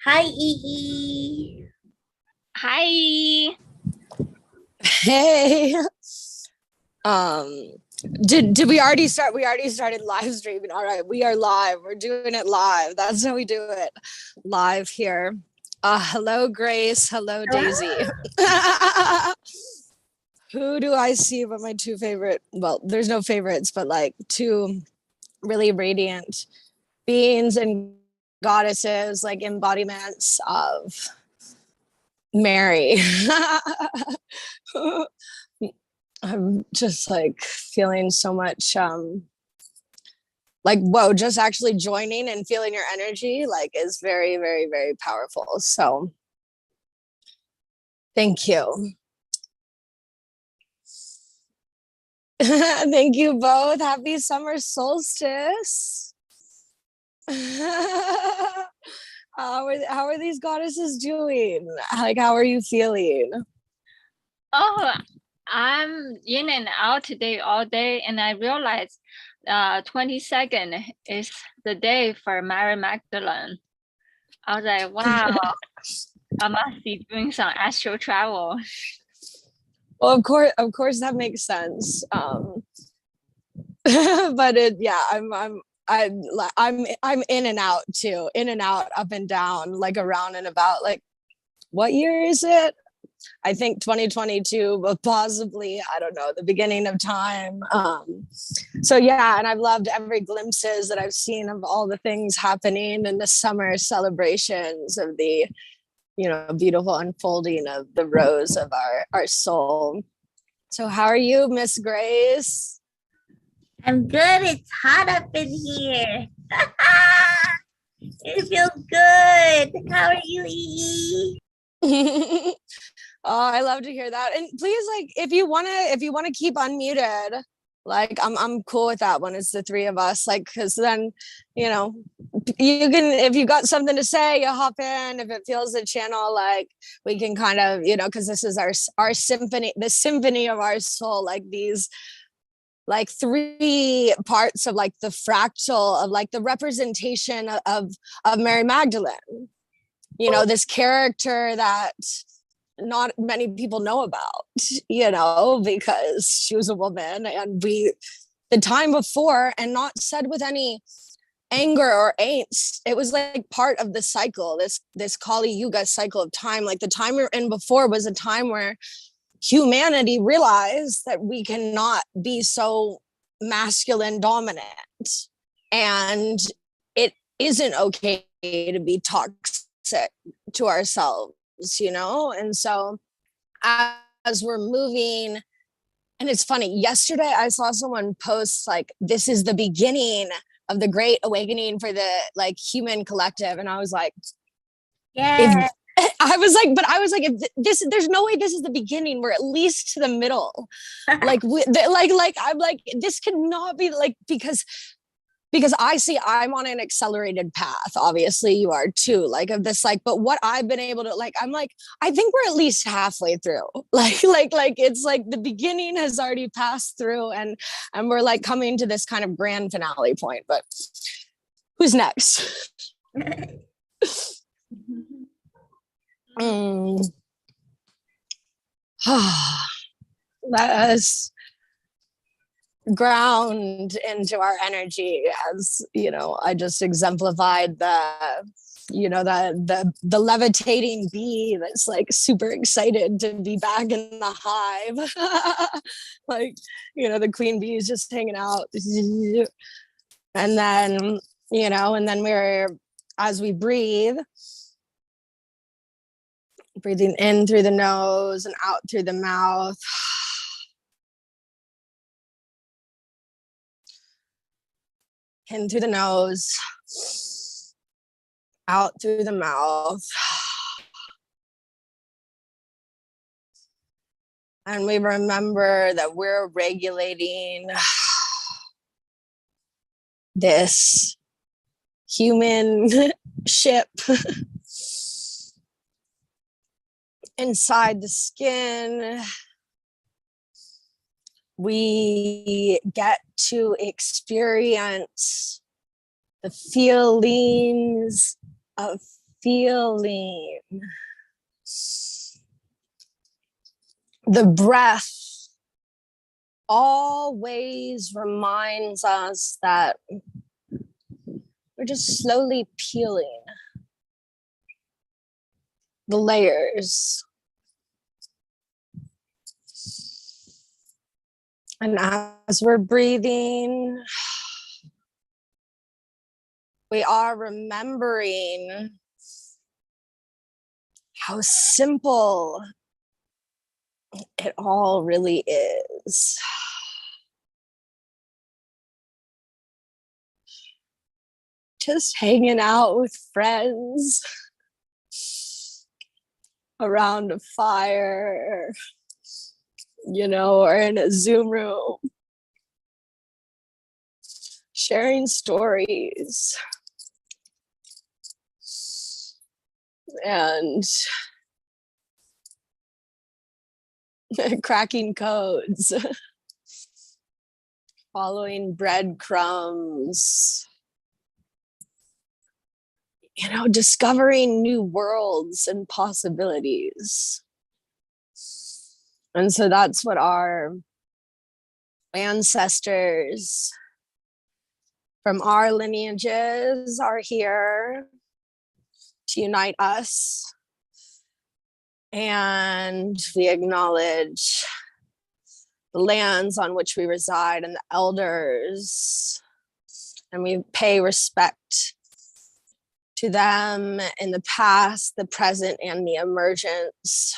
Hi, EE. Hi. Hey. Um, did we already start? We already started live streaming. All right, we are live. We're doing it live. That's how we do it. Live here. Hello, Grace. Hello, Daisy. Who do I see but my two favorite? Well, there's no favorites, but like two really radiant beings and goddesses, like embodiments of Mary. I'm just like feeling so much like whoa, just actually joining and feeling your energy like is very, very, very powerful. So thank you. Thank you both. Happy summer solstice. How are these goddesses doing? Like, how are you feeling? Oh, I'm in and out today all day, and I realized 22nd is the day for Mary Magdalene. I was like, wow, I must be doing some astral travel. Well, of course, that makes sense. But yeah, I'm in and out too, in and out, up and down, like around and about. Like, what year is it? I think 2022, but possibly, I don't know, the beginning of time. So yeah, and I've loved every glimpses that I've seen of all the things happening in the summer celebrations of the, beautiful unfolding of the rose of our soul. So how are you, Miss Grace? I'm good. It's hot up in here. It feels good. How are you, EE? Oh, I love to hear that. And please, like, if you wanna keep unmuted, like I'm cool with that when it's the three of us, like, because then, you know, you can, if you got something to say, you hop in. If it feels the channel, like we can kind of, because this is our symphony, the symphony of our soul, like these like three parts of like the fractal of like the representation of Mary Magdalene, this character that not many people know about, because she was a woman and the time before, and not said with any anger or angst. It was like part of the cycle, this Kali Yuga cycle of time. Like the time we were in before was a time where humanity realized that we cannot be so masculine dominant, and it isn't okay to be toxic to ourselves, and so as we're moving, and it's funny, yesterday I saw someone post like, this is the beginning of the great awakening for the like human collective, and I was like, Yeah. if I was like, if this, there's no way this is the beginning. We're at least to the middle. Like, I'm like, this cannot be like, because I see I'm on an accelerated path. Obviously, you are too. Like of this, like, but what I've been able to, like, I'm like, I think we're at least halfway through. Like it's like the beginning has already passed through, and we're like coming to this kind of grand finale point. But who's next? Let us ground into our energy, as I just exemplified the levitating bee that's like super excited to be back in the hive. Like, the queen bee is just hanging out, and then we're, as we breathing in through the nose and out through the mouth. In through the nose, out through the mouth. And we remember that we're regulating this human ship inside the skin. We get to experience the feelings of feeling. The breath always reminds us that we're just slowly peeling the layers. And as we're breathing, we are remembering how simple it all really is. Just hanging out with friends around a fire, you know, or in a Zoom room, sharing stories and cracking codes, following breadcrumbs, you know, discovering new worlds and possibilities. And so that's what our ancestors from our lineages are here to unite us. And we acknowledge the lands on which we reside and the elders, and we pay respect to them in the past, the present, and the emergence.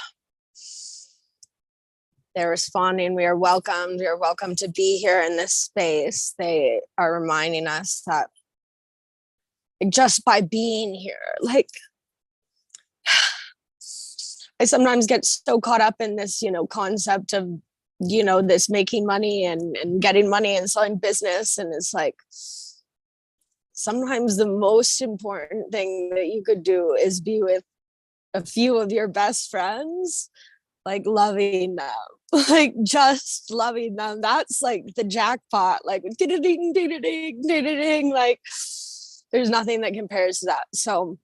They're responding, we are welcomed to be here in this space. They are reminding us that just by being here, like, I sometimes get so caught up in this, you know, concept of, you know, this making money and getting money and selling business. And it's like, sometimes the most important thing that you could do is be with a few of your best friends, like loving them, like just loving them. That's like the jackpot, like ding, ding, ding, ding, ding, ding, like there's nothing that compares to that. So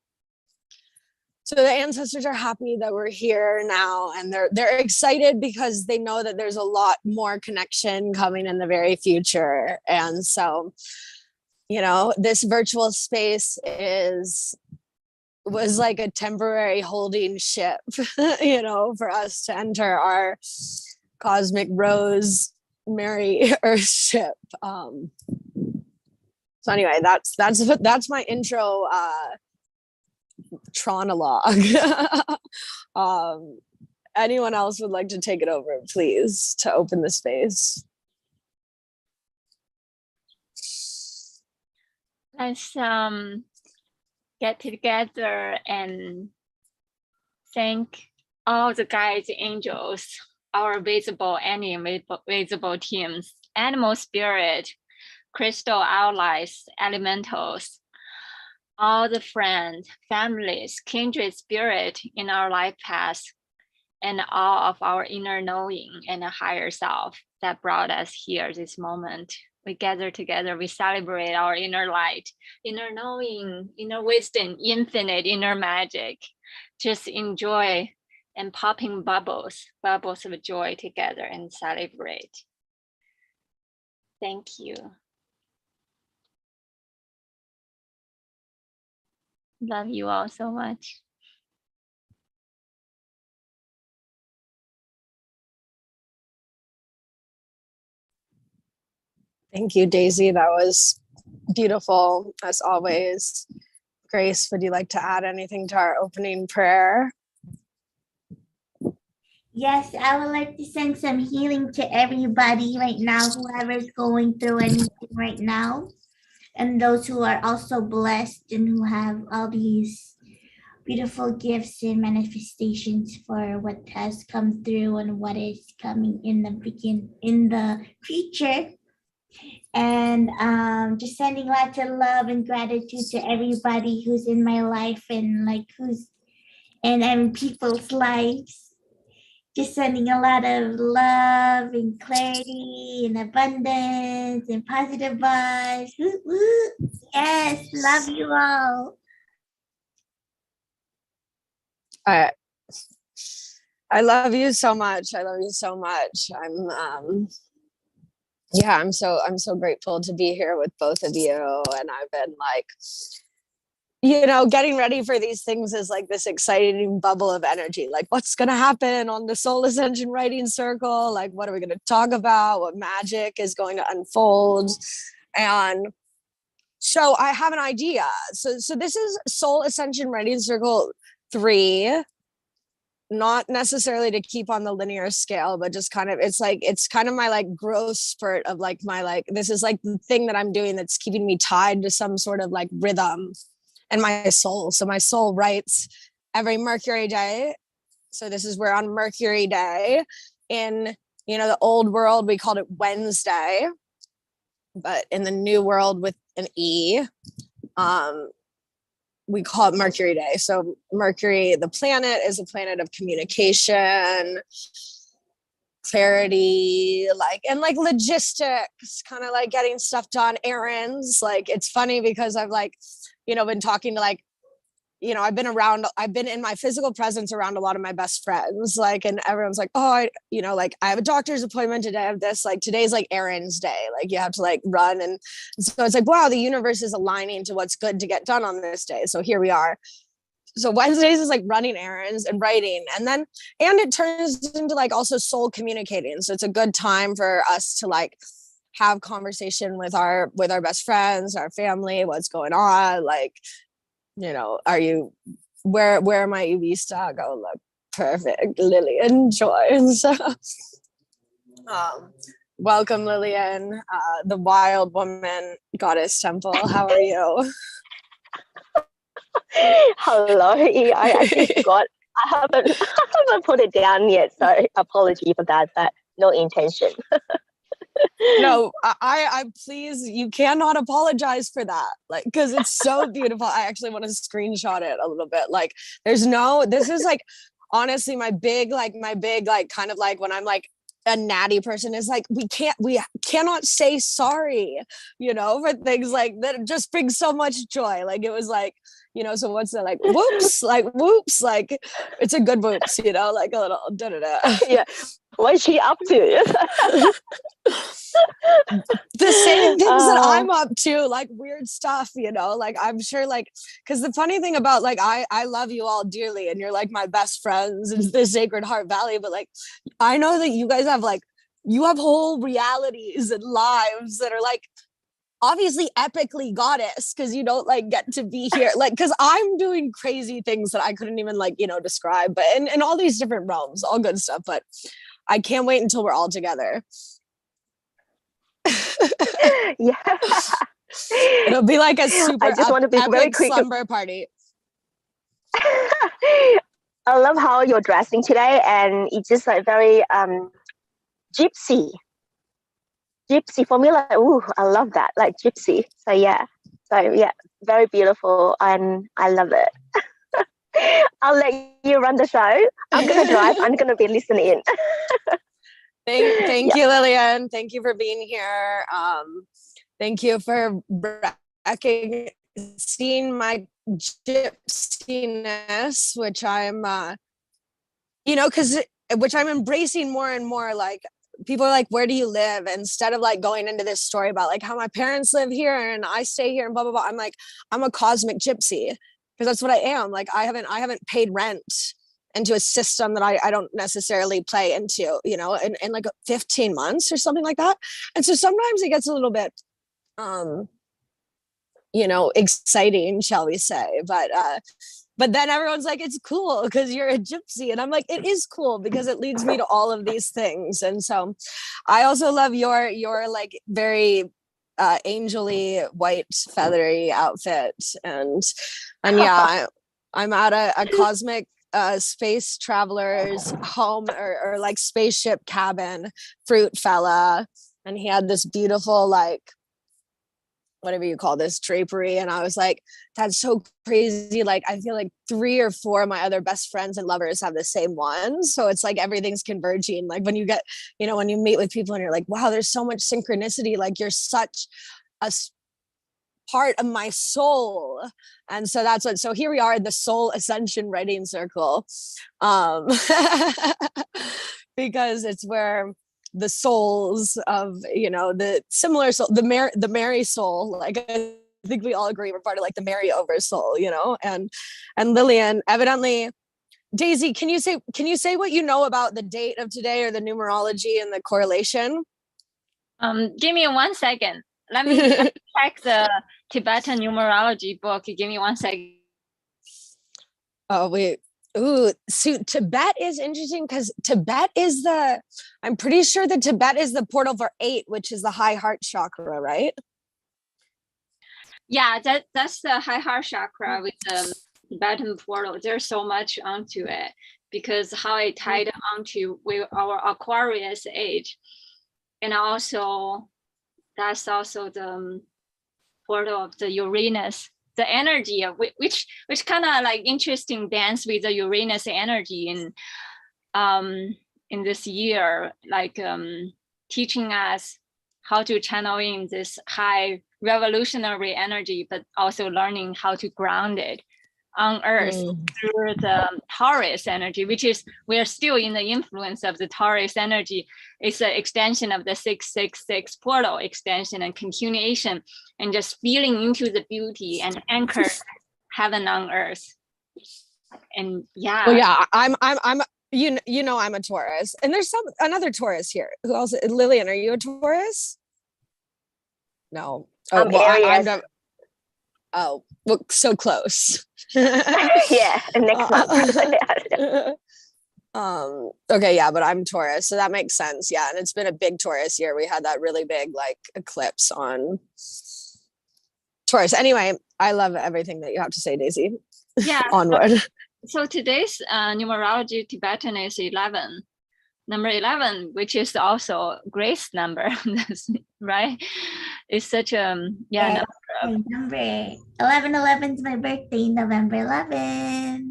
the ancestors are happy that we're here now, and they're excited because they know that there's a lot more connection coming in the very future. And so, you know, this virtual space was like a temporary holding ship, you know, for us to enter our cosmic rose Mary Earth ship. So anyway, that's my intro tronologue. Anyone else would like to take it over, please, to open the space? Let's get together and thank all the guides, angels, our visible and invisible teams, animal spirit, crystal allies, elementals, all the friends, families, kindred spirit in our life path, and all of our inner knowing and a higher self that brought us here this moment. We gather together, we celebrate our inner light, inner knowing, inner wisdom, infinite inner magic. Just enjoy and popping bubbles of joy together and celebrate. Thank you. Love you all so much. Thank you, Daisy. That was beautiful, as always. Grace, would you like to add anything to our opening prayer? Yes, I would like to send some healing to everybody right now, whoever's going through anything right now, and those who are also blessed and who have all these beautiful gifts and manifestations for what has come through and what is coming in the future. And just sending lots of love and gratitude to everybody who's in my life and people's lives. Just sending a lot of love and clarity and abundance and positive vibes. Woo, woo. Yes, love you all. I I love you so much. I love you so much. I'm so grateful to be here with both of you. And I've been like, getting ready for these things is like this exciting bubble of energy. Like, what's going to happen on the Soul-Ascension Writing Circle? Like, what are we going to talk about? What magic is going to unfold? And so I have an idea. So this is Soul-Ascension Writing Circle 3, not necessarily to keep on the linear scale, but just kind of, it's kind of my like growth spurt of like my, like, this is like the thing that I'm doing that's keeping me tied to some sort of like rhythm and my soul. So my soul writes every Mercury day. So this is, we're on Mercury day. In, the old world, we called it Wednesday, but in the new world with an E, we call it Mercury day. So Mercury, the planet, is a planet of communication, clarity, and logistics, kind of like getting stuff done, errands. Like, it's funny because I've been talking to I've been in my physical presence around a lot of my best friends, and everyone's like, oh, I have a doctor's appointment today. I have this, today's errands day. You have to run. And so it's wow, the universe is aligning to what's good to get done on this day. So here we are. So Wednesdays is running errands and writing. And it turns into also soul communicating. So it's a good time for us to have conversation with our best friends, our family, what's going on. Are you, where might you be stuck? Oh, look, perfect, Lillian, joy. And so, welcome, Lillian, the wild woman goddess temple. How are you? Hello, I actually forgot. I haven't put it down yet, so apology for that, but no intention. No, I please, you cannot apologize for that. Because it's so beautiful. I actually want to screenshot it a little bit. This is honestly my big kind of when I'm a natty person is we cannot say sorry, for things that it just brings so much joy. It was so what's the whoops, whoops, it's a good whoops, a little da-da-da. Yeah. What is she up to? The same things that I'm up to, weird stuff, I'm sure, because the funny thing about I love you all dearly and you're my best friends in the Sacred Heart Valley, but I know that you guys have you have whole realities and lives that are obviously epically goddess, because you don't get to be here, because I'm doing crazy things that I couldn't even describe, but in all these different realms, all good stuff. But I can't wait until we're all together. Yeah. It'll be a super I just want to be epic very quick slumber party. I love how you're dressing today, and it's just very gypsy for me. Ooh, I love that, gypsy. So yeah, very beautiful, and I love it. I'll let you run the show. I'm gonna drive. I'm gonna be listening. Thank you, Lillian. Thank you for being here. Thank you for seeing my gypsiness, which I'm, which I'm embracing more and more. People are where do you live? Instead of going into this story about how my parents live here and I stay here and blah, blah, blah. I'm a cosmic gypsy, because that's what I am. I haven't paid rent into a system that I don't necessarily play into, in 15 months or something like that. And so sometimes it gets a little bit, exciting, shall we say, but then everyone's it's cool because you're a gypsy. And I'm it is cool because it leads me to all of these things. And so I also love your very angel-y white feathery outfit. And yeah, I'm at a cosmic space traveler's home or spaceship cabin fruit fella, and he had this beautiful whatever you call this drapery, and I was that's so crazy. I feel 3 or 4 of my other best friends and lovers have the same one, so it's everything's converging. When you get when you meet with people and you're wow, there's so much synchronicity, you're such a part of my soul. And so that's what, so here we are in the Soul-Ascension Writing Circle. Because it's where the souls of, you know, the similar soul, the Mary soul, like I think we all agree we're part of like the Mary over soul, you know, and Lillian, evidently, Daisy, can you say what you know about the date of today or the numerology and the correlation? Give me 1 second. Let me check the Tibetan numerology book. Give me 1 second. Oh, wait. Ooh, so Tibet is interesting because Tibet is I'm pretty sure that Tibet is the portal for 8, which is the high heart chakra, right? Yeah, that's the high heart chakra with the Tibetan portal. There's so much onto it because how it tied onto with our Aquarius age. And also, that's also the portal of the Uranus, the energy of which kind of like interesting dance with the Uranus energy in this year, like teaching us how to channel in this high revolutionary energy, but also learning how to ground it on Earth through the Taurus energy, which is we're still in the influence of the Taurus energy. It's an extension of the 666 portal extension and continuation, and just feeling into the beauty and anchor heaven on Earth. And yeah, well, yeah, I'm you know I'm a Taurus, and there's another Taurus here. Who else? Lillian, are you a Taurus? No. Oh, I'm well, Aries. Oh, well, so close. Yeah, next month. Okay, yeah, but I'm Taurus, so that makes sense. Yeah, and it's been a big Taurus year. We had that really big like eclipse on Taurus. Anyway, I love everything that you have to say, Daisy. Yeah. Onward. So today's numerology Tibetan is 11. Number 11, which is also Grace number, right? It's such a Yeah, number 11 is my birthday, November 11.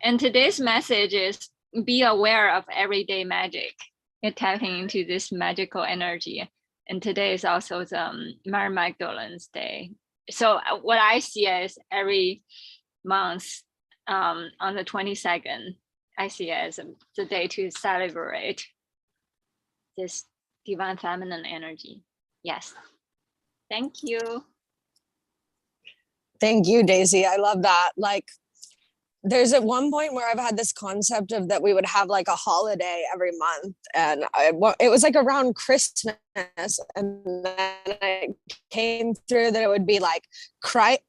And today's message is be aware of everyday magic. You're tapping into this magical energy. And today is also the Mary Magdalene's Day. So what I see is every month on the 22nd, I see it as the day to celebrate this divine feminine energy. Yes. Thank you. Thank you, Daisy. I love that. like there's at one point where I've had this concept of that we would have like a holiday every month, and it was like around Christmas, and then it came through that it would be like Christ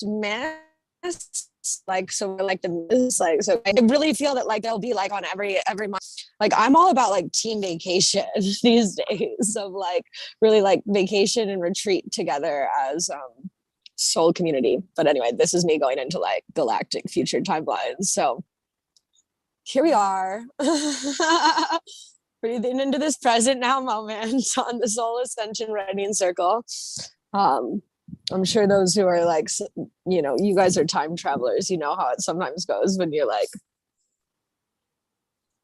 Mass, like so like the like so I really feel that like they'll be like on every month. Like I'm all about like team vacation these days of like really like vacation and retreat together as soul community. But anyway, this is me going into like galactic future timelines. So here we are. Breathing into this present now moment on the Soul-Ascension Writing Circle. I'm sure those who are like, you know, you guys are time travelers, you know how it sometimes goes when you're like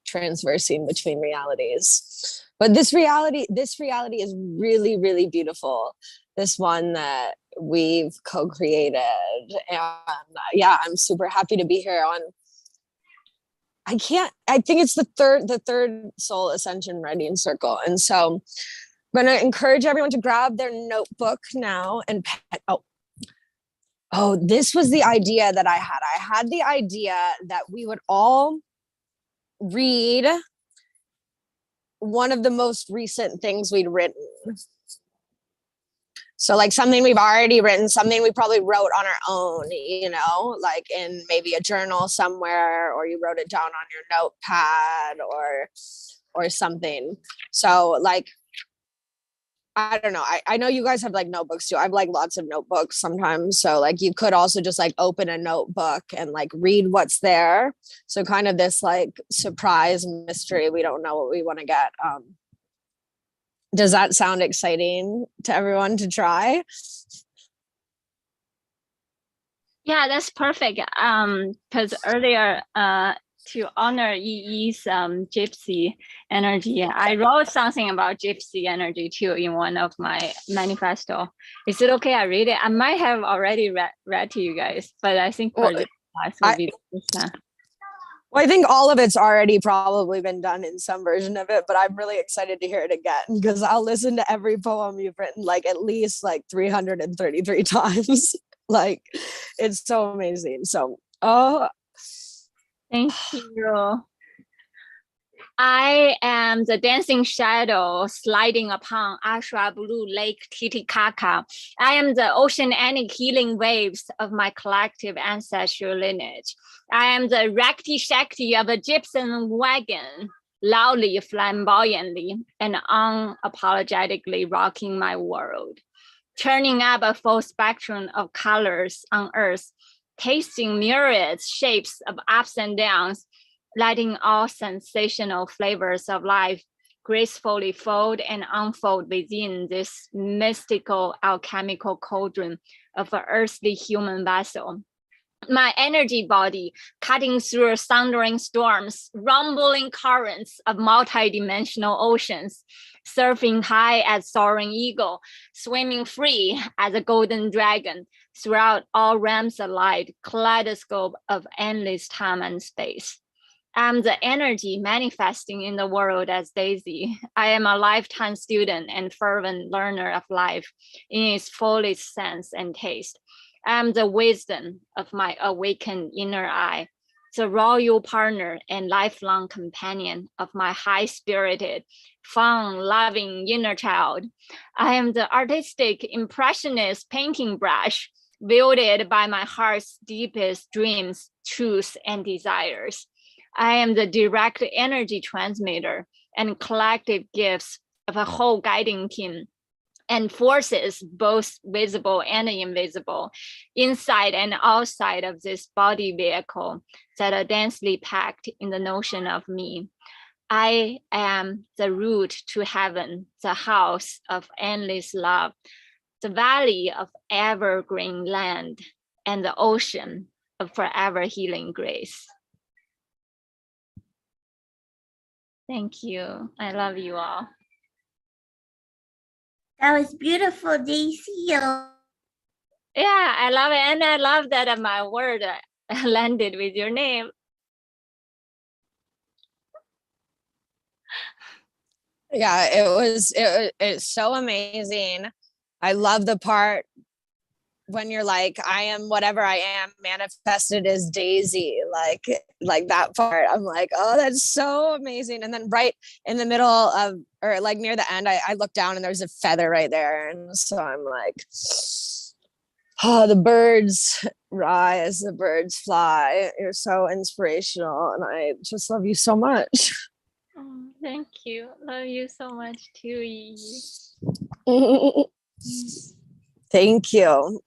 transversing between realities. But this reality is really, really beautiful. This one that we've co-created. And yeah, I'm super happy to be here on, I think it's the third Soul-Ascension Writing Circle. And so I'm going to encourage everyone to grab their notebook now and oh, this was the idea that I had. I had the idea that we would all read one of the most recent things we'd written. So like something we've already written, something we probably wrote on our own, you know, like in maybe a journal somewhere, or you wrote it down on your notepad or something. So like, I don't know. I know you guys have like notebooks too. I have like lots of notebooks sometimes. So like you could also just like open a notebook and like read what's there. So kind of this like surprise mystery. We don't know what we want to get. Does that sound exciting to everyone to try? Yeah, that's perfect. Because earlier, to honor EE's gypsy energy, I wrote something about gypsy energy too in one of my manifesto. Is it okay I read it? I might have already read to you guys, but I think for this class would be this time. Well, I think all of it's already probably been done in some version of it, but I'm really excited to hear it again because I'll listen to every poem you've written like at least like 333 times. Like it's so amazing. So, thank you. I am the dancing shadow sliding upon Ashra Blue Lake Titicaca. I am the oceanic healing waves of my collective ancestral lineage. I am the Rakti Shakti of a gypsum wagon, loudly, flamboyantly, and unapologetically rocking my world, turning up a full spectrum of colors on earth, tasting myriad shapes of ups and downs, letting all sensational flavors of life gracefully fold and unfold within this mystical alchemical cauldron of an earthly human vessel. My energy body cutting through thundering storms, rumbling currents of multidimensional oceans, surfing high as soaring eagle, swimming free as a golden dragon throughout all realms of light, kaleidoscope of endless time and space. I'm the energy manifesting in the world as Daisy. I am a lifetime student and fervent learner of life in its fullest sense and taste. I am the wisdom of my awakened inner eye, the royal partner and lifelong companion of my high-spirited, fun-loving inner child. I am the artistic impressionist painting brush wielded by my heart's deepest dreams, truths, and desires. I am the direct energy transmitter and collective gifts of a whole guiding team and forces, both visible and invisible, inside and outside of this body vehicle that are densely packed in the notion of me. I am the route to heaven, the house of endless love, the valley of evergreen land, and the ocean of forever healing grace. Thank you. I love you all. That was beautiful, Daisy. Yeah, I love it. And I love that my word landed with your name. yeah, it's so amazing. I love the part when you're like, I am whatever I am manifested as Daisy, like that part. I'm like, oh, that's so amazing. And then right in the middle of, or like near the end, I look down and there's a feather right there. And so I'm like, oh, the birds rise, the birds fly. You're so inspirational. And I just love you so much. Oh, thank you. Love you so much too, Yi. Thank you.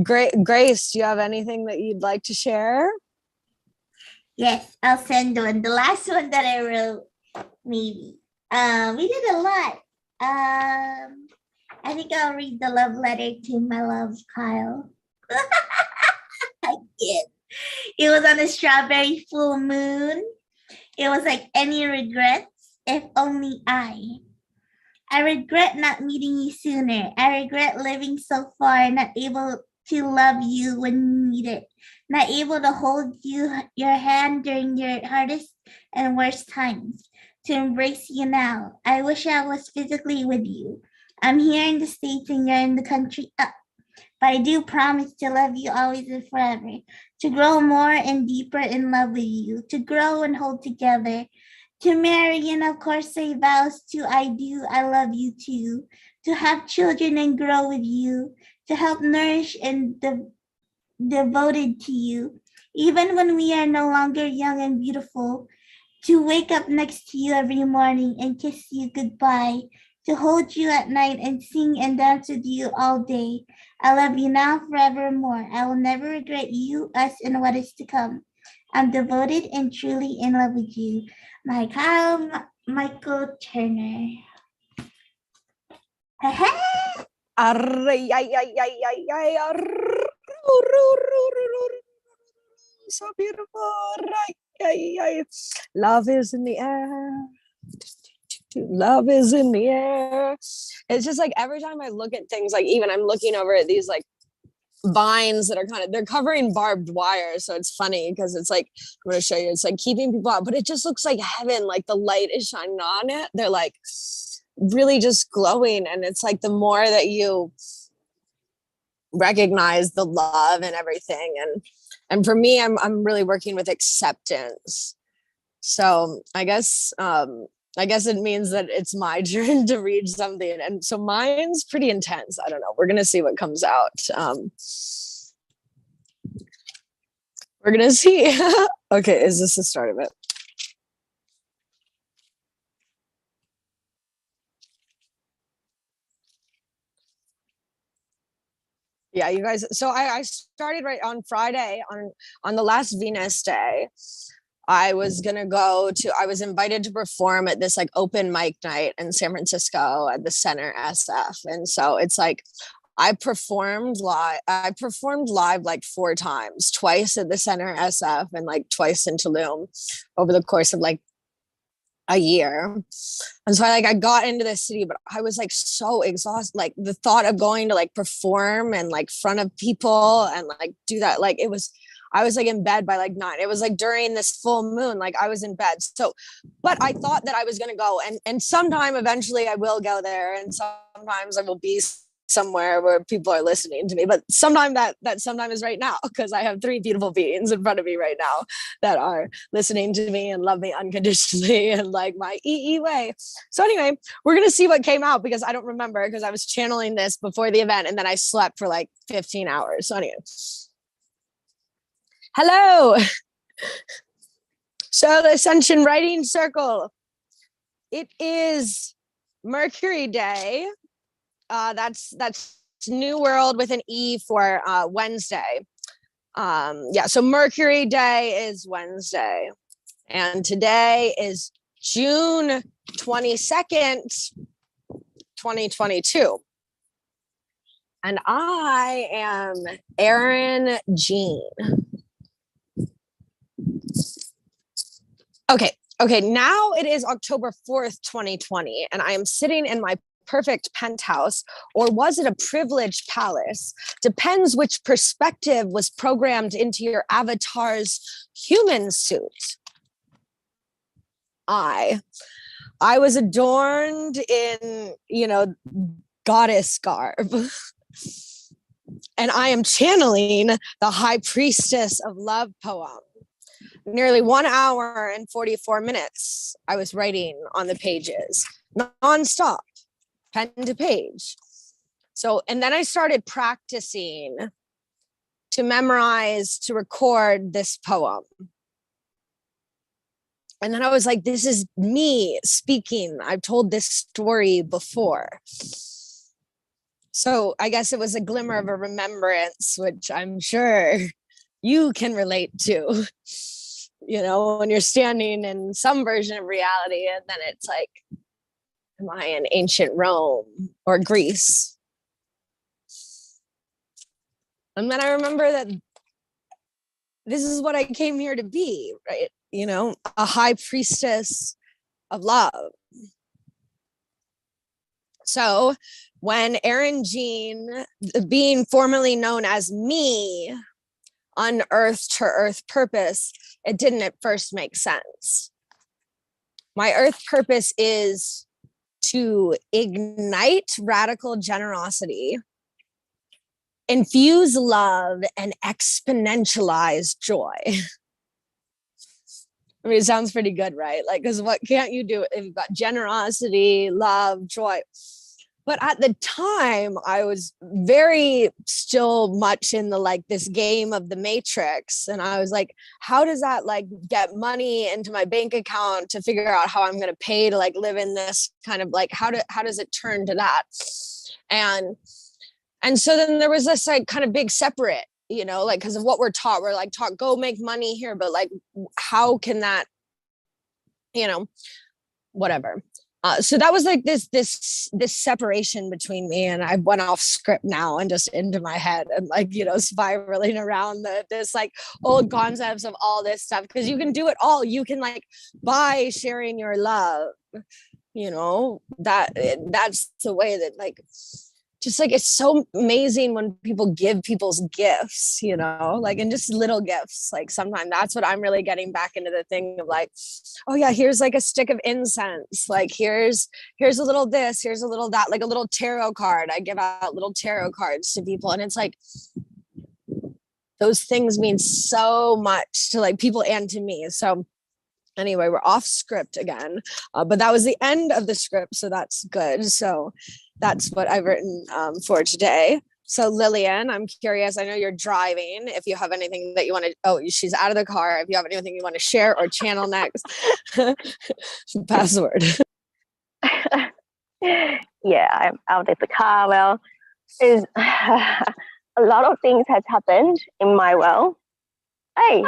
Grace, do you have anything that you'd like to share? Yes, I'll send one. The last one that I wrote, maybe. We did a lot. I think I'll read the love letter to my love, Kyle. I did. It was on a strawberry full moon. It was like, any regrets? If only I regret not meeting you sooner. I regret living so far, not able to love you when you need it, not able to hold your hand during your hardest and worst times, to embrace you now. I wish I was physically with you. I'm here in the States and you're in the country up. But I do promise to love you always and forever, to grow more and deeper in love with you, to grow and hold together, to marry and of course say vows to I do, I love you too, to have children and grow with you, to help nourish and devoted to you, even when we are no longer young and beautiful, to wake up next to you every morning and kiss you goodbye, to hold you at night and sing and dance with you all day. I love you now forevermore. I will never regret you, us, and what is to come. I'm devoted and truly in love with you. My Kyle Michael Turner. Array, ay, ay, ay, ay, ay, so beautiful. Ay, ay. Love is in the air. Love is in the air. It's just like every time I look at things, like even I'm looking over at these like vines that are they're covering barbed wire, so it's funny because it's like, I'm going to show you, it's like keeping people out, but it just looks like heaven. Like the light is shining on it. They're like really just glowing, and it's like the more that you recognize the love and everything, and for me, I'm really working with acceptance. So I guess it means that it's my turn to read something. And so mine's pretty intense. I don't know. We're going to see what comes out. We're going to see. Okay. Is this the start of it? Yeah, you guys. So I started right on Friday on the last Venus day. I was invited to perform at this like open mic night in San Francisco at the Center SF. And so it's like, I performed live like 4 times, twice at the Center SF and like twice in Tulum over the course of like a year. And so I got into the city, but I was like so exhausted. Like the thought of going to like perform and like front of people and like do that, like I was like in bed by like 9. It was like during this full moon, like I was in bed. So, but I thought that I was going to go and sometime eventually I will go there. And sometimes I will be somewhere where people are listening to me, but sometime that sometime is right now, because I have 3 beautiful beings in front of me right now that are listening to me and love me unconditionally and like my EE way. So anyway, we're going to see what came out, because I don't remember, because I was channeling this before the event and then I slept for like 15 hours. So anyway. Hello. Soul-Ascension Writing Circle. It is Mercury Day. That's New World with an E for Wednesday. Yeah, so Mercury Day is Wednesday. And today is June 22nd, 2022. And I am Erin Jean. Okay, now it is October 4th, 2020, and I am sitting in my perfect penthouse, or was it a privileged palace? Depends which perspective was programmed into your avatar's human suit. I was adorned in, goddess garb. And I am channeling the High Priestess of Love poem. Nearly 1 hour and 44 minutes I was writing on the pages, nonstop, pen to page. So, and then I started practicing to memorize, to record this poem. And then I was like, this is me speaking. I've told this story before. So I guess it was a glimmer of a remembrance, which I'm sure you can relate to. When you're standing in some version of reality, and then it's like, am I in ancient Rome or Greece? And then I remember that this is what I came here to be, right? A high priestess of love. So when Erin Jean, being formerly known as me, unearthed her earth purpose, it didn't at first make sense. My earth purpose is to ignite radical generosity, infuse love, and exponentialize joy. I mean, it sounds pretty good, right? Like, because what can't you do if you've got generosity, love, joy? But at the time, I was very still much in the this game of the Matrix. And I was like, how does that get money into my bank account to figure out how I'm going to pay to live in this kind of how does it turn to that? And so then there was this kind of big separate, because of what we're taught. We're taught, go make money here. But how can that, whatever. So that was like this separation between me, and I went off script now and just into my head and like, you know, spiraling around this like old concepts of all this stuff, because you can do it all. You can like, by sharing your love, you know, that's the way that like, just like, it's so amazing when people give people's gifts, you know, like, and just little gifts. Like sometimes that's what I'm really getting back into, the thing of like, oh yeah, here's like a stick of incense. Like here's a little this, here's a little that, like a little tarot card. I give out little tarot cards to people. And it's like, those things mean so much to like people and to me. So anyway, we're off script again, but that was the end of the script, so that's good. So that's what I've written for today. So Lillian, I'm curious, I know you're driving, if you have anything that you want to, oh, she's out of the car, if you have anything you want to share or channel next. Password. Yeah, I'm out of the car. Well, is a lot of things has happened in my world. Hey,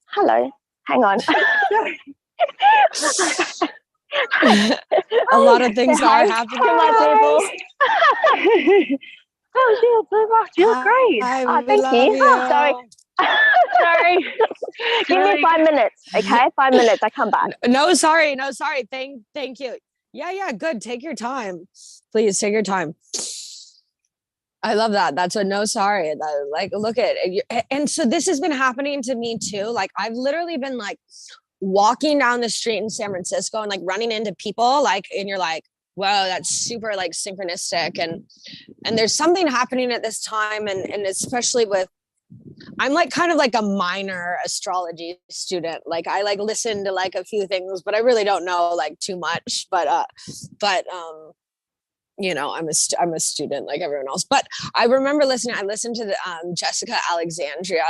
hello, hang on. A lot of things are happening. To my people. Oh, you're great. Oh, thank you. Oh, sorry. Sorry. Give me 5 minutes, okay? 5 minutes. I come back. No, sorry. Thank you. Yeah, good. Take your time. Please take your time. I love that. That's a no sorry. Like, look at it. And so this has been happening to me too. Like, I've literally been like walking down the street in San Francisco and like running into people, like, and you're like, whoa, that's super like synchronistic. And there's something happening at this time. And especially with, I'm like kind of like a minor astrology student. Like I like listen to like a few things, but I really don't know like too much. But you know, I'm a student like everyone else. But I remember I listened to the Jessica Alexandria,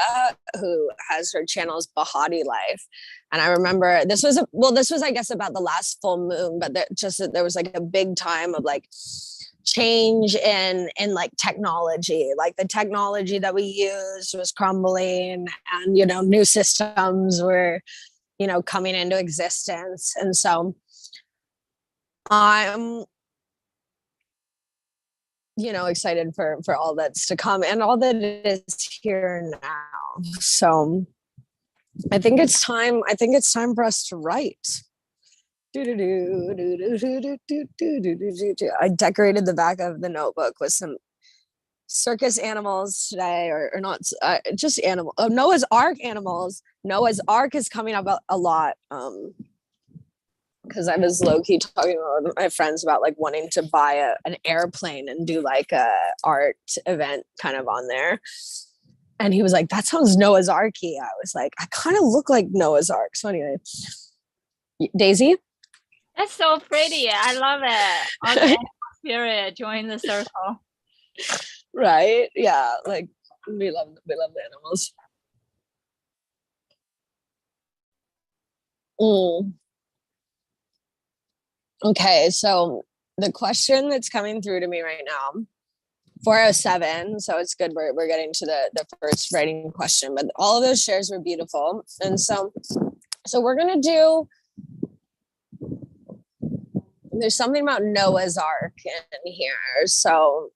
who has her channels EmBoDiED Life. And I remember this was I guess about the last full moon, but there was like a big time of like change in like technology. Like the technology that we used was crumbling, and you know, new systems were, you know, coming into existence. And so I'm, you know, excited for all that's to come and all that is here now. So I think it's time for us to write. I decorated the back of the notebook with some circus animals today, or not, just animal. Oh, Noah's Ark animals. Noah's Ark is coming up a lot. Because I was low-key talking with my friends about like wanting to buy an airplane and do like a art event kind of on there. And he was like, that sounds Noah's Arky. I was like, I kind of look like Noah's Ark. So anyway, Daisy? That's so pretty. I love it. All the animal spirit join the circle. Right? Yeah, like we love the animals. Okay, so the question that's coming through to me right now, 407, so it's good we're getting to the first writing question, but all of those shares were beautiful. And so we're gonna do, there's something about Noah's Ark in here. So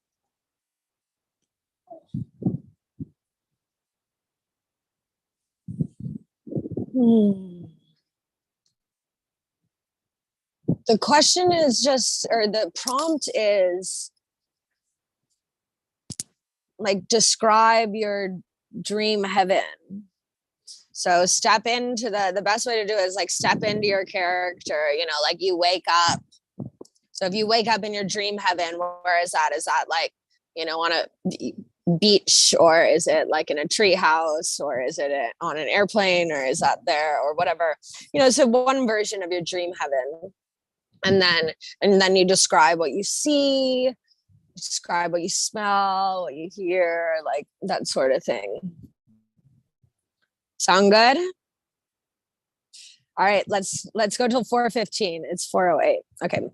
the question is just, or the prompt is like, describe your dream heaven. So step into the best way to do it is like step into your character, you know, like you wake up. So if you wake up in your dream heaven, where is that? Is that like, you know, on a beach, or is it like in a tree house, or is it on an airplane, or is that there, or whatever, you know? So one version of your dream heaven. And then you describe what you see, describe what you smell, what you hear, like that sort of thing. Sound good? All right, let's go till 4:15. It's 4:08. Okay.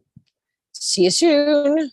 See you soon.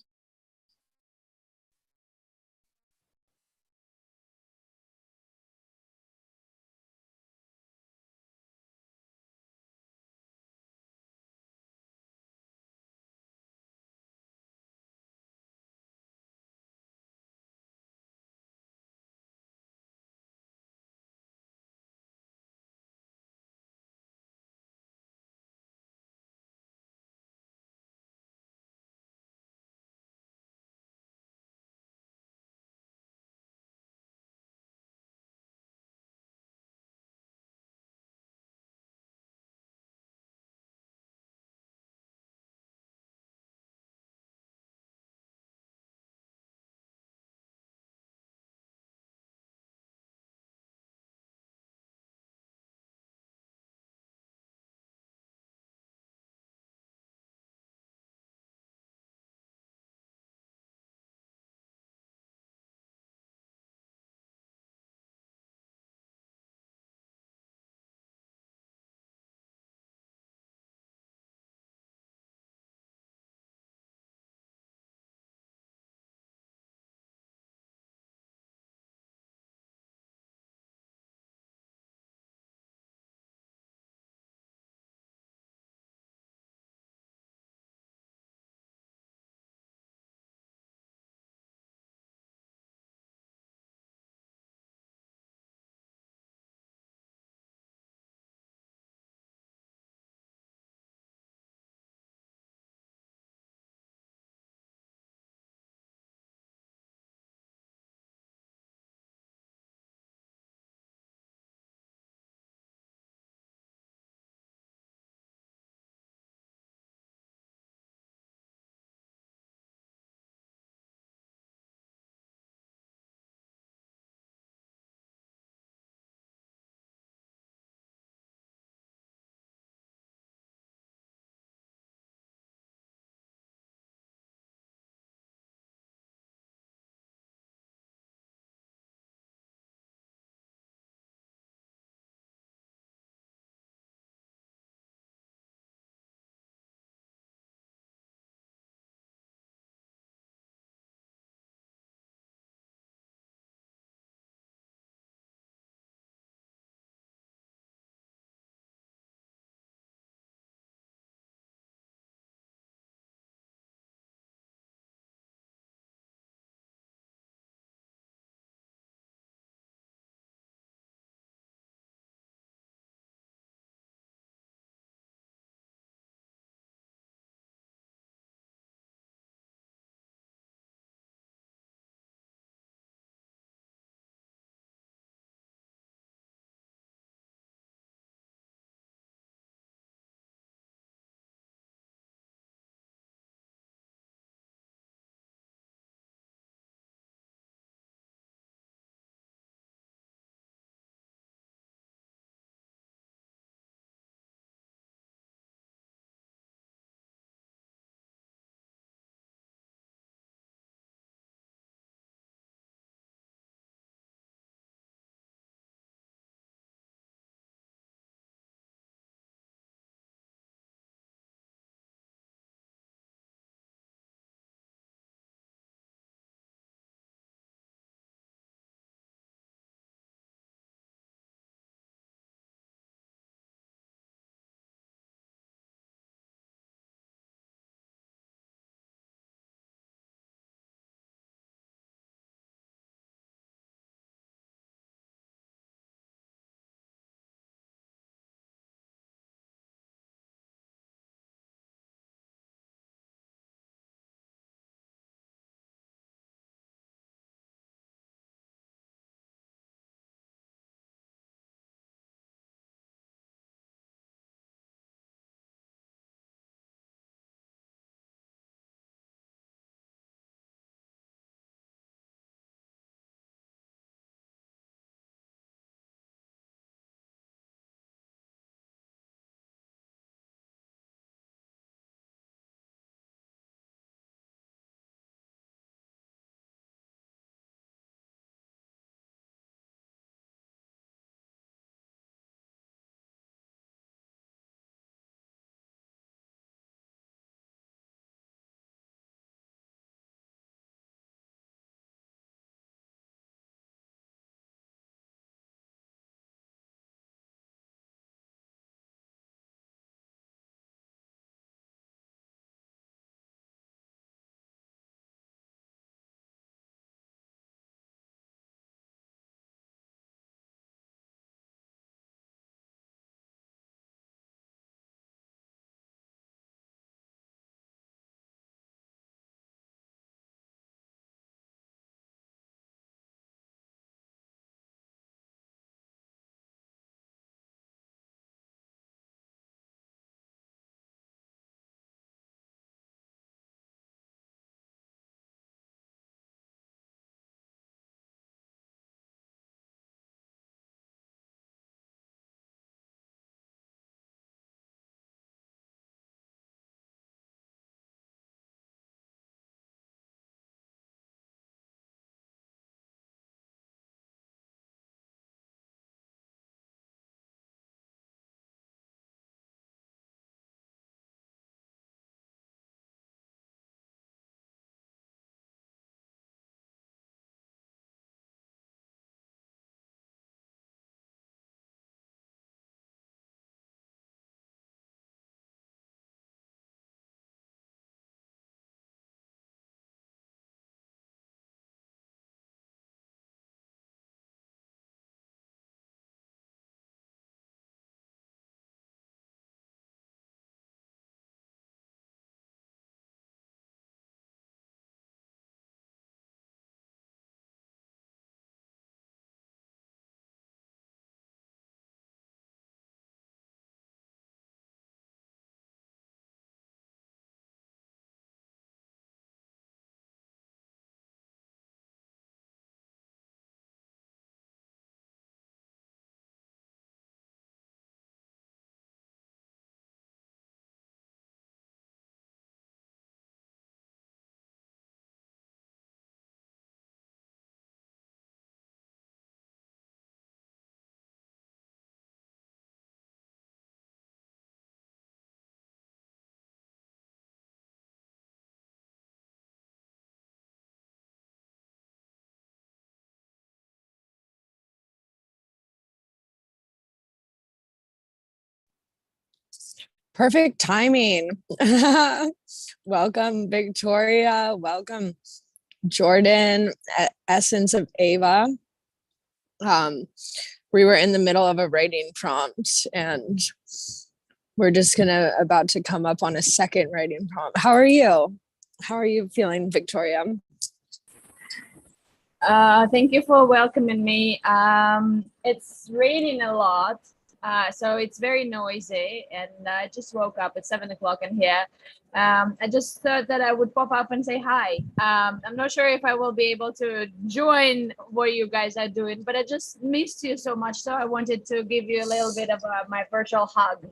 Perfect timing. Welcome, Victoria. Welcome, Jordan, Essence of Ava. We were in the middle of a writing prompt and we're just about to come up on a second writing prompt. How are you? How are you feeling, Victoria? Thank you for welcoming me. It's raining a lot, so it's very noisy, and I just woke up at 7 o'clock in here. I just thought that I would pop up and say hi. I'm not sure if I will be able to join what you guys are doing, but I just missed you so much, so I wanted to give you a little bit of my virtual hug.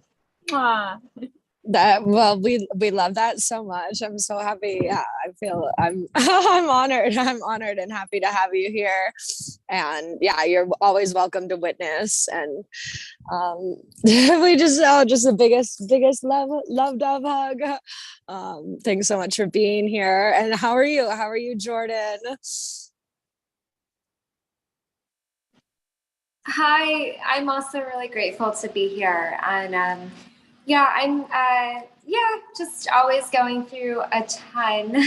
Well, we love that so much. I'm so happy. Yeah, I feel I'm I'm honored. I'm honored and happy to have you here. And yeah, you're always welcome to witness. And we just the biggest love dove hug. Thanks so much for being here. And how are you? How are you, Jordan? Hi, I'm also really grateful to be here. And yeah, I'm just always going through a ton.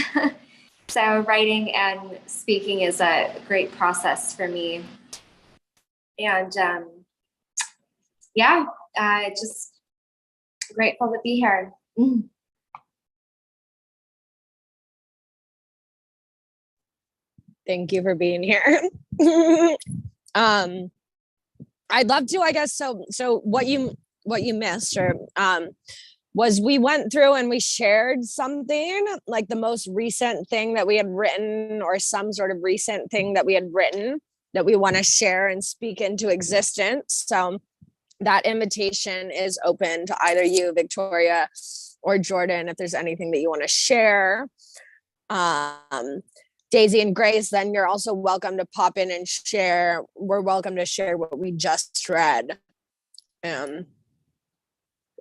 So writing and speaking is a great process for me. And yeah, just grateful to be here. Thank you for being here. I'd love to, I guess. So what you missed or was we went through and we shared something like the most recent thing that we had written or some sort of recent thing that we had written that we want to share and speak into existence. So that invitation is open to either you, Victoria, or Jordan, if there's anything that you want to share. Daisy and Grace, then you're also welcome to pop in and share. We're welcome to share what we just read.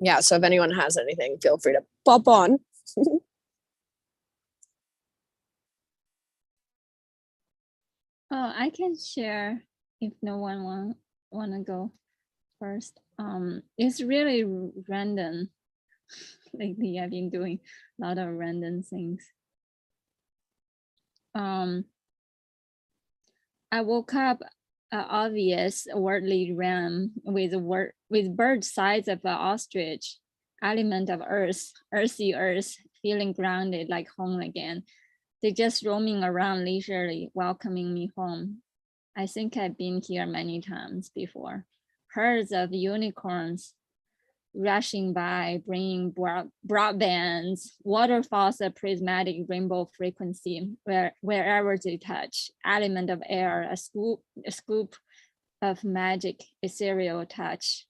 Yeah, so if anyone has anything, feel free to pop on. I can share if no one wanna go first. It's really random. Lately, I've been doing a lot of random things. I woke up obvious worldly realm with bird size of an ostrich, element of earth, earthy earth, feeling grounded like home again. They're just roaming around leisurely, welcoming me home. I think I've been here many times before. Herds of unicorns rushing by, bringing broadbands, waterfalls of prismatic rainbow frequency wherever they touch, element of air, a scoop of magic, ethereal touch.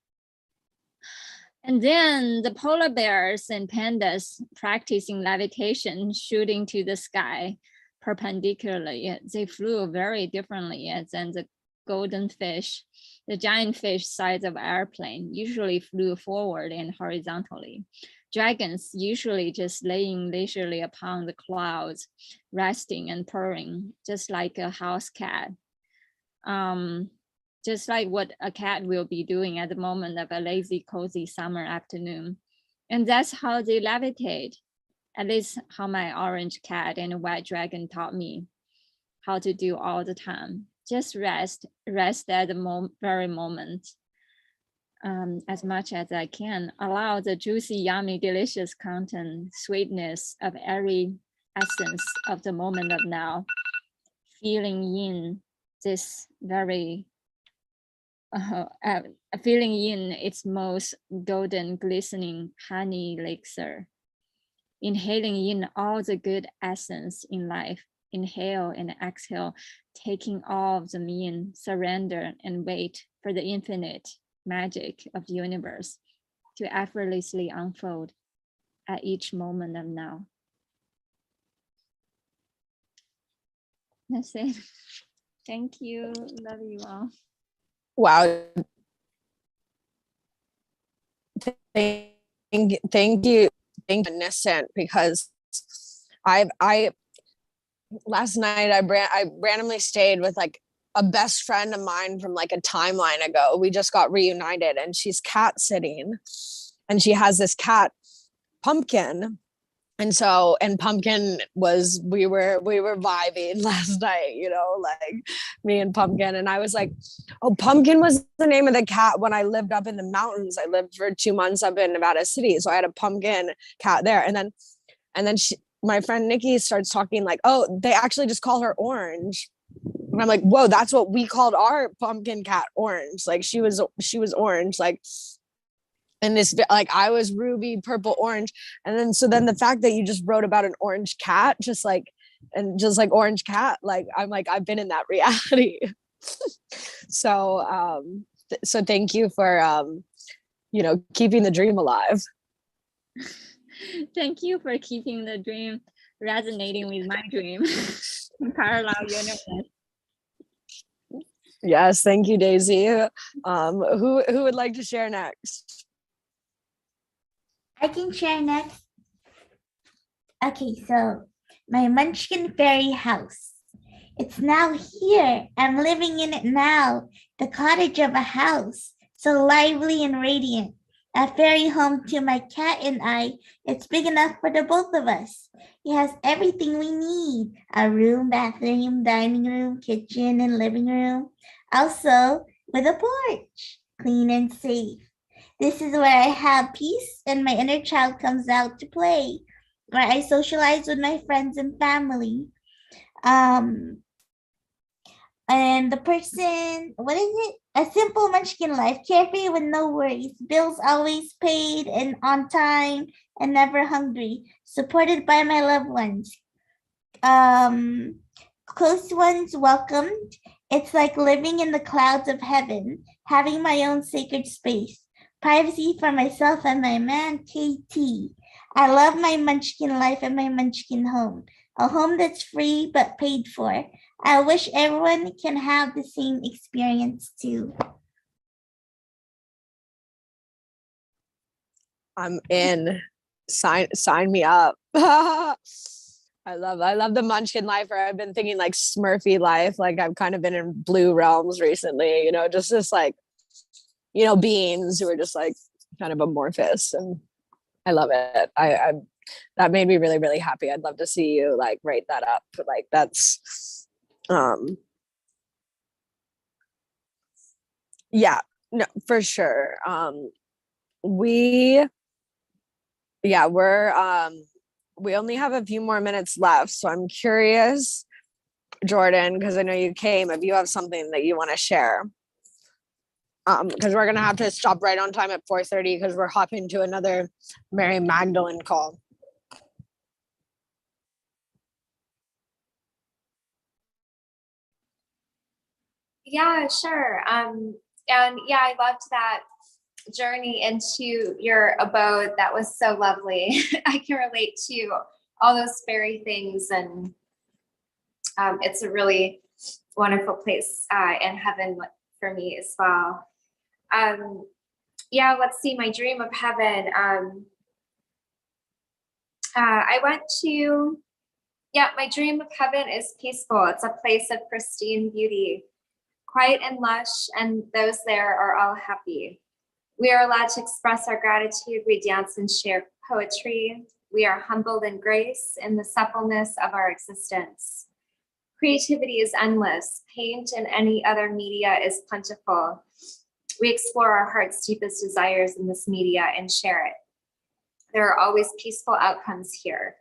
And then the polar bears and pandas practicing levitation, shooting to the sky perpendicularly. They flew very differently than the golden fish. The giant fish size of airplane usually flew forward and horizontally. Dragons usually just laying leisurely upon the clouds, resting and purring, just like a house cat. Just like what a cat will be doing at the moment of a lazy, cozy summer afternoon. And that's how they levitate. At least how my orange cat and white dragon taught me how to do all the time. Just rest at the very moment, as much as I can. Allow the juicy, yummy, delicious content, sweetness of every essence of the moment of now. Feeling in this very, feeling in its most golden, glistening honey elixir. Inhaling in all the good essence in life. Inhale and exhale, taking all of them in, surrender and wait for the infinite magic of the universe to effortlessly unfold at each moment of now. That's it. Thank you. Love you all. Wow. Thank you, Innocent, because I last night I randomly stayed with like a best friend of mine from like a timeline ago. We just got reunited and she's cat sitting. and she has this cat, Pumpkin. And so, and Pumpkin was, we were vibing last night, you know, like me and Pumpkin. And I was like, oh, Pumpkin was the name of the cat when I lived up in the mountains. I lived for 2 months up in Nevada City. So I had a pumpkin cat there. And then my friend Nikki starts talking like, oh, they actually just call her Orange. And I'm like, whoa, that's what we called our pumpkin cat, Orange. Like she was orange. Like, and this, like I was ruby, purple, orange. And then, so then the fact that you just wrote about an orange cat, just like orange cat, like, I'm like, I've been in that reality. So, so thank you for, you know, keeping the dream alive. Thank you for keeping the dream resonating with my dream in parallel universe. Yes, thank you, Daisy. Who would like to share next? I can share next. Okay, so my Munchkin fairy house. It's now here. I'm living in it now. The cottage of a house, so lively and radiant. A fairy home to my cat and I. It's big enough for the both of us. It has everything we need. A room, bathroom, dining room, kitchen, and living room. Also with a porch, clean and safe. This is where I have peace and my inner child comes out to play, where I socialize with my friends and family. And the person, what is it? A simple Munchkin life, carefree with no worries, bills always paid and on time and never hungry, supported by my loved ones. Close ones welcomed. It's like living in the clouds of heaven, having my own sacred space. Privacy for myself and my man, KT. I love my Munchkin life and my Munchkin home. A home that's free but paid for. I wish everyone can have the same experience too. I'm in. Sign me up. I love the Munchkin life, or I've been thinking like Smurfy life. Like I've kind of been in blue realms recently, you know, just this like, you know, beings who are just like kind of amorphous, and I love it. I that made me really, really happy. I'd love to see you like write that up. Like that's yeah, no, for sure. We're we only have a few more minutes left, so I'm curious, Jordan, because I know you came, if you have something that you want to share. Because we're gonna have to stop right on time at 4:30 because we're hopping to another Mary Magdalene call. Yeah, sure. And yeah, I loved that journey into your abode. That was so lovely. I can relate to all those fairy things, and it's a really wonderful place in heaven for me as well. Yeah, let's see, my dream of heaven. I went to, yeah, my dream of heaven is peaceful. It's a place of pristine beauty, quiet and lush, and those there are all happy. We are allowed to express our gratitude. We dance and share poetry. We are humbled in grace in the suppleness of our existence. Creativity is endless. Paint and any other media is plentiful. We explore our heart's deepest desires in this media and share it. There are always peaceful outcomes here.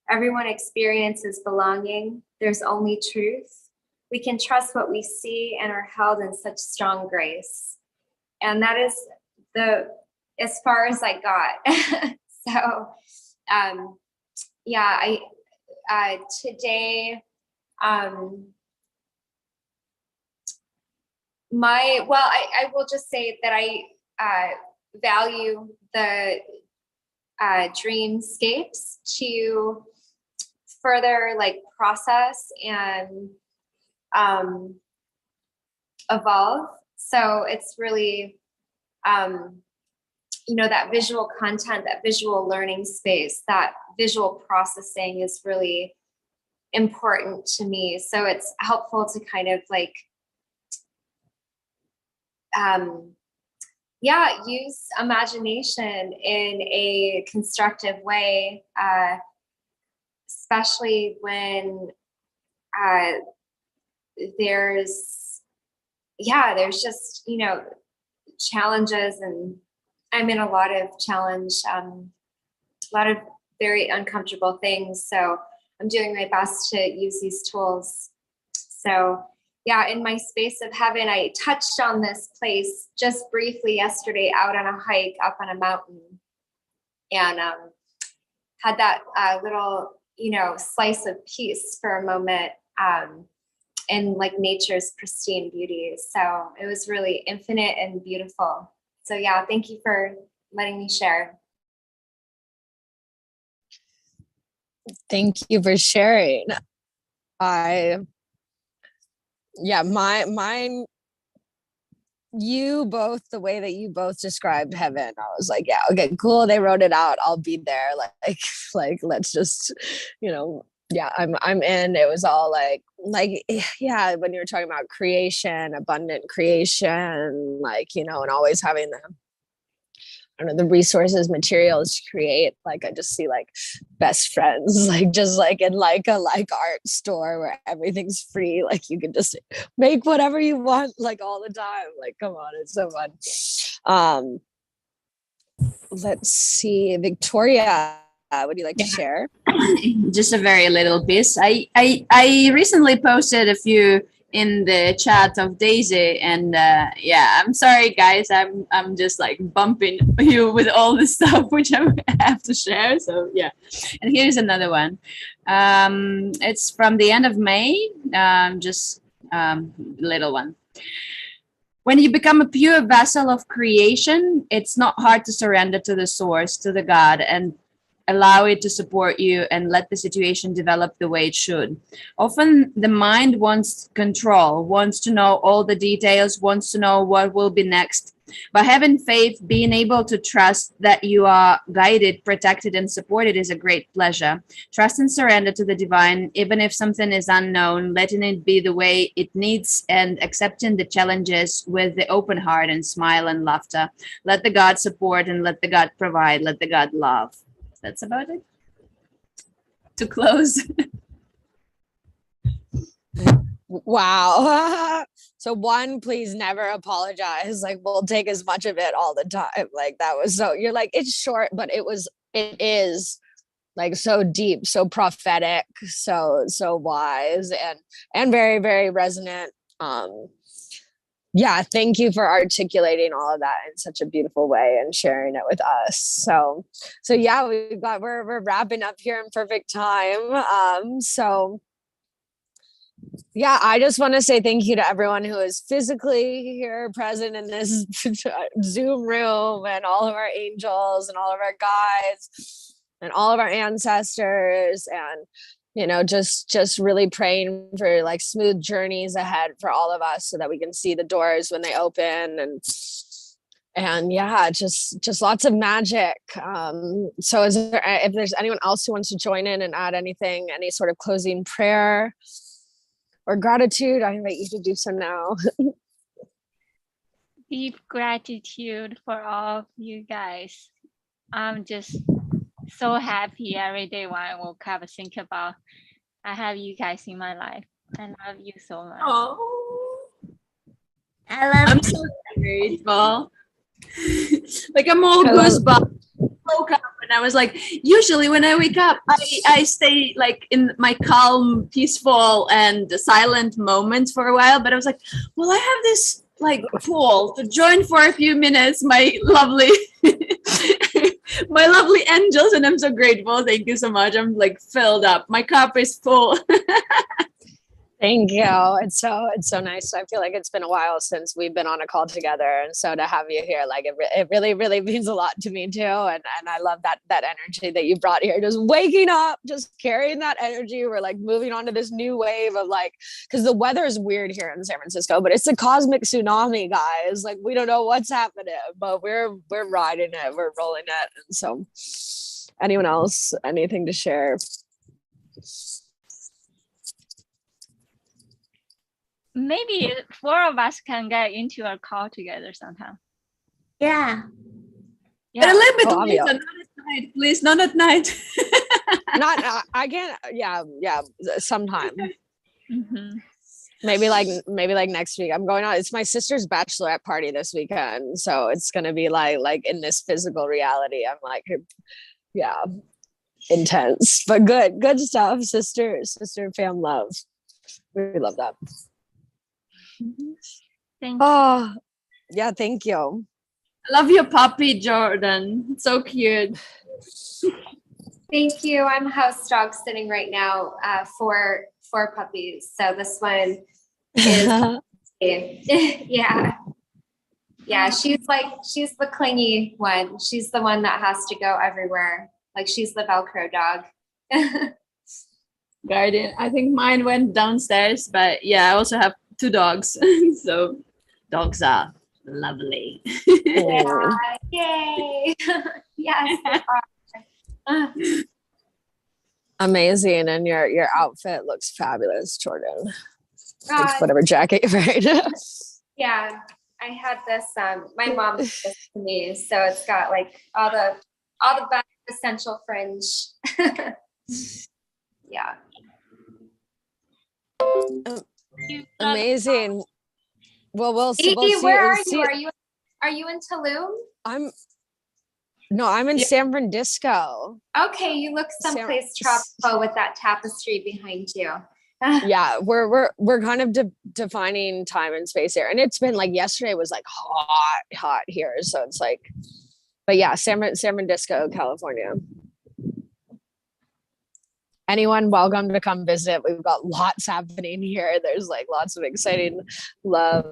Everyone experiences belonging. There's only truth. We can trust what we see and are held in such strong grace. And that is as far as I got. So, yeah, today, I will just say that I value the dreamscapes to further like process and evolve. So it's really, you know, that visual content, that visual learning space, that visual processing is really important to me. So it's helpful to kind of like yeah, use imagination in a constructive way, especially when there's just, challenges, and I'm in a lot of challenge, a lot of very uncomfortable things. So I'm doing my best to use these tools. So yeah, in my space of heaven, I touched on this place just briefly yesterday out on a hike up on a mountain, and had that little, slice of peace for a moment, in like nature's pristine beauty. So it was really infinite and beautiful. So yeah, thank you for letting me share. Thank you for sharing. You both, the way that you both described heaven, I was like, yeah, okay, cool. They wrote it out. I'll be there. Like, let's just, yeah, I'm in. It was all yeah, when you were talking about creation, abundant creation, and always having the resources, materials to create. Like, I just see like best friends, just in a art store where everything's free. Like, you can just make whatever you want, all the time. Like, come on, it's so fun. Let's see, Victoria, would you like to share? Just a very little piece. I recently posted a few in the chat of Daisy, and yeah, I'm sorry guys, I'm just like bumping you with all this stuff which I have to share. So yeah, and here's another one. It's from the end of May, just little one. When you become a pure vessel of creation, it's not hard to surrender to the source, to the God, and allow it to support you and let the situation develop the way it should. Often the mind wants control, wants to know all the details, wants to know what will be next. But having faith, being able to trust that you are guided, protected, and supported is a great pleasure. Trust and surrender to the divine, even if something is unknown, letting it be the way it needs, and accepting the challenges with the open heart and smile and laughter. Let the God support and let the God provide, let the God love. That's about it. To close. Wow. So one, please never apologize. Like, we'll take as much of it all the time. Like, that was so, you're like, it's short, but it is like so deep, so prophetic, so wise, and very, very resonant. Yeah, thank you for articulating all of that in such a beautiful way and sharing it with us. So yeah, we're wrapping up here in perfect time. So yeah, I just want to say thank you to everyone who is physically here present in this Zoom room, and all of our angels and all of our guides and all of our ancestors, and just really praying for like smooth journeys ahead for all of us, so that we can see the doors when they open, and yeah, just lots of magic. So if there's anyone else who wants to join in and add anything, any sort of closing prayer or gratitude, I invite you to do so now. Deep gratitude for all of you guys. I'm just so happy every day when I woke up and think about I have you guys in my life. I love you so much. Oh, I'm so grateful. Like, I'm all goosebumps. Woke up and I was like, usually when I wake up, I stay like in my calm, peaceful, and silent moments for a while. But I was like, well, I have this like pool to join for a few minutes, my lovely my lovely angels, and I'm so grateful. Thank you so much. I'm like filled up. My cup is full. Thank you. It's so nice. I feel like it's been a while since we've been on a call together, and so to have you here, like it really, really means a lot to me too. And I love that energy that you brought here. Just waking up, just carrying that energy. We're like moving on to this new wave of like, because the weather is weird here in San Francisco, but it's a cosmic tsunami, guys. Like, we don't know what's happening, but we're riding it, we're rolling it. And so, anyone else, anything to share? Maybe 4 of us can get into a call together sometime. Yeah. But a little bit Oh, later, obvio. not at night, please, not at night. Not I can't. Yeah, sometime. Mhm. Maybe like next week. I'm going out. It's my sister's bachelorette party this weekend, so it's gonna be like in this physical reality. I'm like, yeah, intense, but good stuff. Sister, fam, love. We love that. Thank you. Oh, yeah. Thank you. I love your puppy, Jordan. So cute. Thank you. I'm house dog sitting right now for puppies. So this one is yeah. Yeah, she's the clingy one. She's the one that has to go everywhere. Like she's the Velcro dog. Guardian. I think mine went downstairs, but yeah, I also have 2 dogs. So dogs are lovely. Yeah. Yay. Yes. they are. Amazing, and your outfit looks fabulous, Jordan. Like God. whatever jacket you're wearing. Yeah. I had this my mom gave this to me. So it's got like all the best essential fringe. Yeah. Amazing. Well, we'll Edie, see. where are see- you? Are you in Tulum? I'm in Yeah. San Francisco. Okay, you look someplace tropical with that tapestry behind you. Yeah, we're kind of defining time and space here, and it's been like yesterday was like hot here, so it's like, but yeah, San Francisco, California. Anyone welcome to come visit. We've got lots happening here. There's like lots of exciting love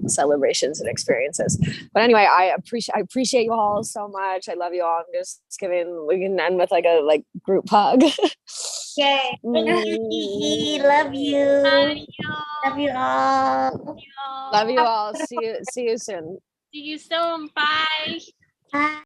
celebrations and experiences. But anyway, I appreciate you all so much. I love you all. I'm just giving, we can end with like a group hug. Yay. Thank you, Kiki. Love you. Love you all. Love you all. See you soon. See you soon. Bye. Bye.